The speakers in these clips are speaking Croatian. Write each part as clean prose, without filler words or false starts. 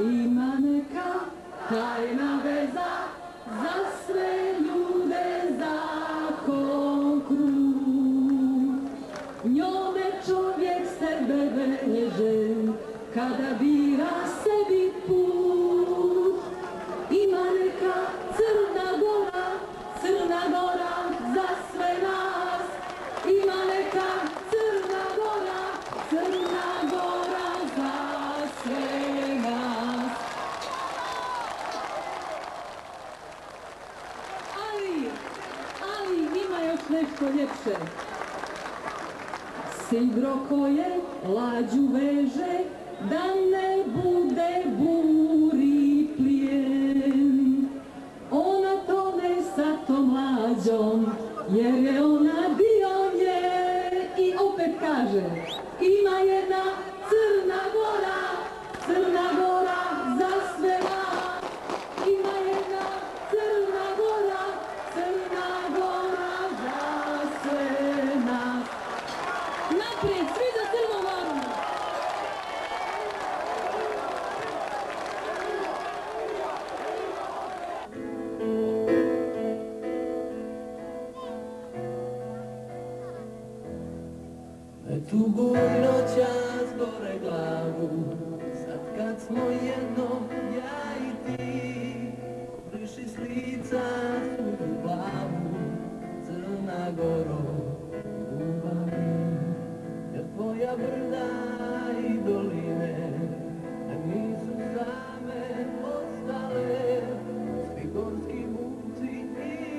Ima neka tajna veza za sve ljude, zakon krug. Njome čovjek sebe veže kada bira sebi put. Ima neka Crna Gora za sve nas. Ima neka Crna Gora za sve nas. Ali ima još nešto ljepše. Sidro koje lađu veže, da ne bude buri plijen. Ona tone sa tom lađom, jer je ona dio nje. I opet kaže, ima jedna Crna Gora za sve nas. Ima jedna Crna Gora za sve nas. Naprijed, svi za Crnu Goru! Tu burno čas gore glavu, sad kad smo jedno, ja i ti, briši s lica svu glavu, Crna Goro, ljubavi, jer tvoja brda i doline nisu same ostale, svi gorski vuci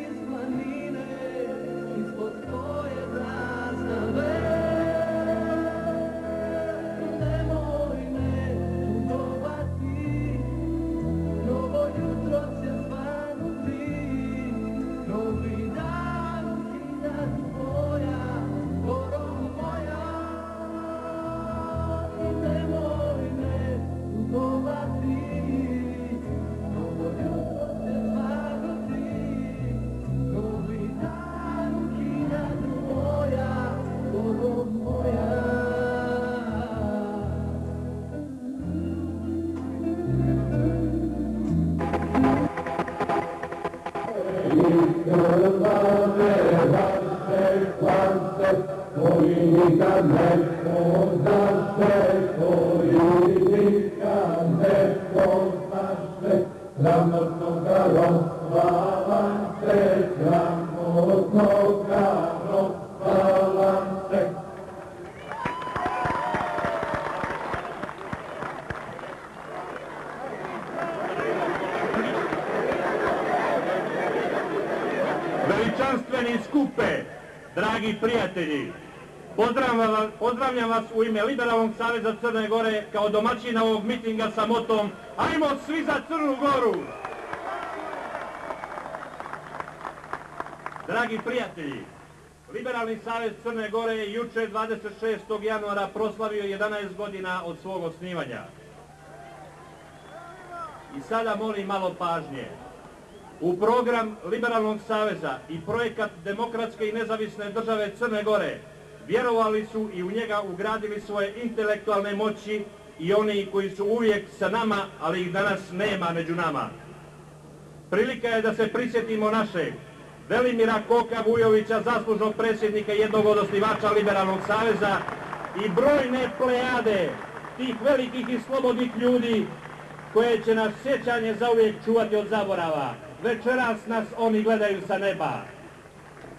iz planine, ispod tvoje zastave. Veličanstveni skupe, dragi prijatelji, pozdravljam vas u ime Liberalnog saveza Crne Gore kao domaćina ovog mitinga sa motom "Ajmo svi za Crnu Goru!". Dragi prijatelji, Liberalni savez Crne Gore je juče 26. januara proslavio 11 godina od svog osnivanja. I sada molim malo pažnje. U program Liberalnog saveza i projekat Demokratske i nezavisne države Crne Gore vjerovali su i u njega ugradili svoje intelektualne moći i oni koji su uvijek sa nama, ali ih danas nema među nama. Prilika je da se prisjetimo našeg Velimira Koka Vujovića, zaslužnog predsjednika i jednog od osnivača Liberalnog saveza, i brojne plejade tih velikih i slobodnih ljudi koje će nas sjećanje zauvijek čuvati od zaborava. Večeras nas oni gledaju sa neba.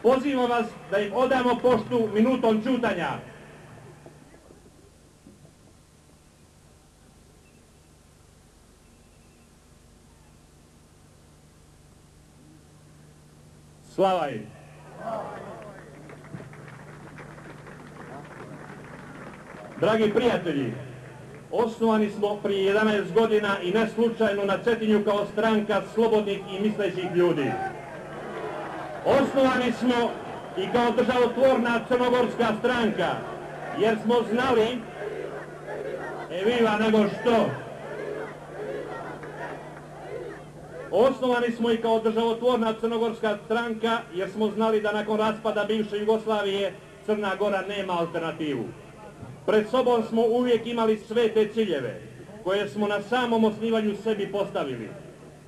Pozivam vas da im odamo poštu minutom ćutanja. Slava im! Dragi prijatelji, osnovani smo prije 11 godina i ne slučajno na Cetinju kao stranka slobodnih i mislećih ljudi. Osnovani smo i kao državotvorna crnogorska stranka, jer smo znali, viva nego što, osnovani smo i kao državotvorna crnogorska stranka, jer smo znali da nakon raspada bivše Jugoslavije Crna Gora nema alternativu. Pred sobom smo uvijek imali svete ciljeve, koje smo na samom osnivanju sebi postavili.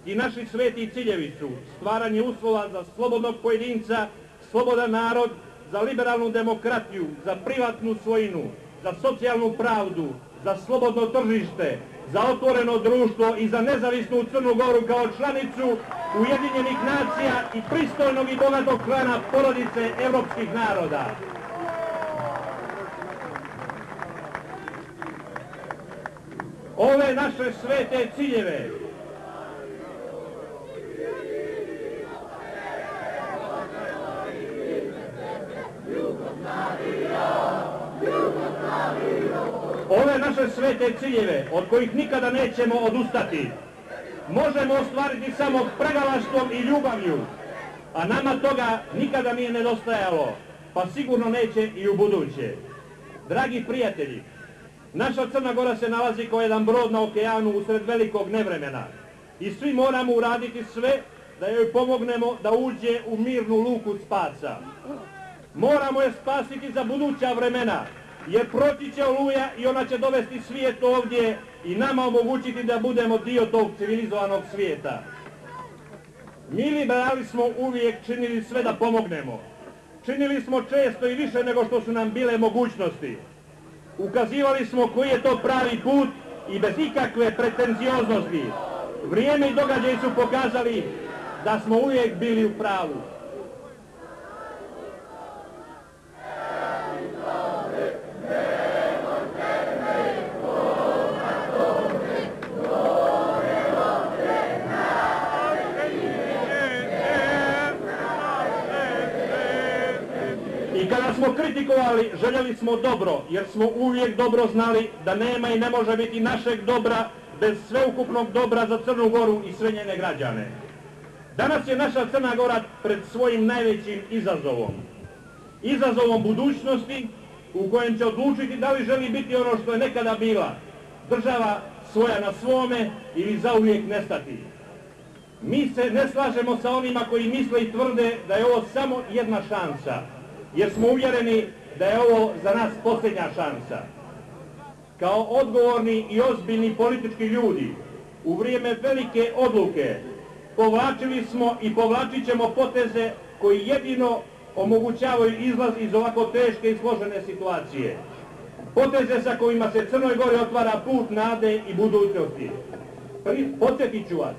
I naši sveti ciljevi su stvaranje uslova za slobodnog pojedinca, slobodan narod, za liberalnu demokratiju, za privatnu svojinu, za socijalnu pravdu, za slobodno tržište, za otvoreno društvo i za nezavisnu Crnu Goru kao članicu Ujedinjenih nacija i pristojnog i bogatog klana porodice evropskih naroda. Ove naše svete ciljeve od kojih nikada nećemo odustati, možemo ostvariti samo pregalaštvom i ljubavlju, a nama toga nikada nije nedostajalo, pa sigurno neće i u buduće. Dragi prijatelji, naša Crna Gora se nalazi kao jedan brod na okeanu usred velikog nevremena i svi moramo uraditi sve da joj pomognemo da uđe u mirnu luku spasa. Moramo je spasiti za buduća vremena, jer proći će oluja i ona će dovesti svijet ovdje i nama omogućiti da budemo dio tog civilizovanog svijeta. Mi liberali smo uvijek činili sve da pomognemo. Činili smo često i više nego što su nam bile mogućnosti. Ukazivali smo koji je to pravi put i bez ikakve pretenzioznosti. Vrijeme i događaji su pokazali da smo uvijek bili u pravu. I kada smo kritikovali, željeli smo dobro, jer smo uvijek dobro znali da nema i ne može biti našeg dobra bez sveukupnog dobra za Crnu Goru i sve njene građane. Danas je naša Crna Gora pred svojim najvećim izazovom. Izazovom budućnosti u kojem će odlučiti da li želi biti ono što je nekada bila, država svoja na svome ili zauvijek nestati. Mi se ne slažemo sa onima koji misle i tvrde da je ovo samo jedna šansa, jer smo uvjereni da je ovo za nas posljednja šansa. Kao odgovorni i ozbiljni politički ljudi, u vrijeme velike odluke, povlačili smo i povlačit ćemo poteze koji jedino omogućavaju izlaz iz ovako teške i složene situacije. Poteze sa kojima se Crnoj Gori otvara put nade i budućnosti. Podsjetit ću vas.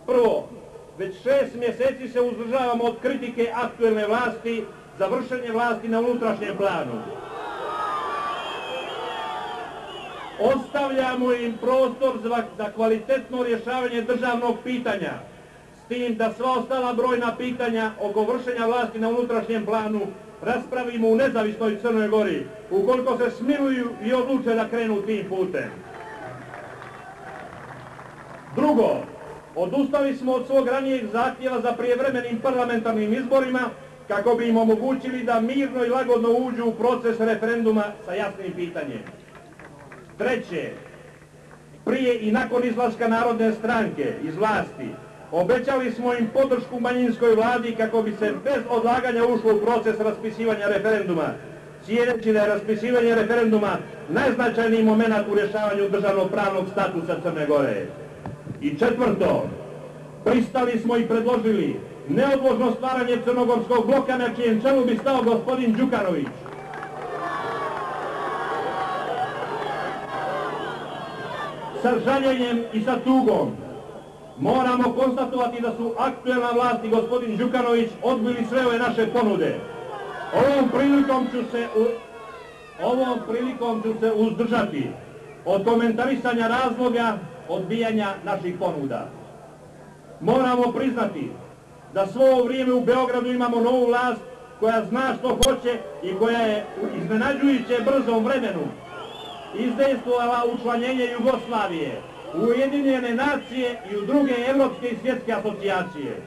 Prvo, već 6 mjeseci se uzdržavamo od kritike aktuelne vlasti za vršenje vlasti na unutrašnjem planu. Ostavljamo im prostor za kvalitetno rješavanje državnog pitanja, s tim da sva ostala brojna pitanja oko vršenja vlasti na unutrašnjem planu raspravimo u nezavisnoj Crnoj Gori, ukoliko se smiluju i odluče da krenu tim putem. Drugo, odustali smo od svog ranijeg zahtjeva za prijevremenim parlamentarnim izborima kako bi im omogućili da mirno i lagodno uđu u proces referenduma sa jasnim pitanjem. Treće, prije i nakon izlaska Narodne stranke iz vlasti, obećali smo im podršku manjinskoj vladi kako bi se bez odlaganja ušlo u proces raspisivanja referenduma, cijeneći da je raspisivanje referenduma najznačajniji moment u rješavanju državno-pravnog statusa Crne Gore. I četvrto, pristali smo i predložili neodložno stvaranje crnogorskog bloka na čijem čelu bi stao gospodin Đukanović. Sa žaljenjem i sa tugom moramo konstatovati da su aktuelna vlast i gospodin Đukanović odbili sve ove naše ponude. Ovom prilikom ću se uzdržati od komentarisanja razloga odbijanja naših ponuda. Moramo priznati da svo ovo vrijeme u Beogradu imamo novu vlast koja zna što hoće i koja je u iznenađujuće brzom vremenu izdejstvovala učlanjenje Jugoslavije u Ujedinjene nacije i u druge evropske i svjetske asocijacije.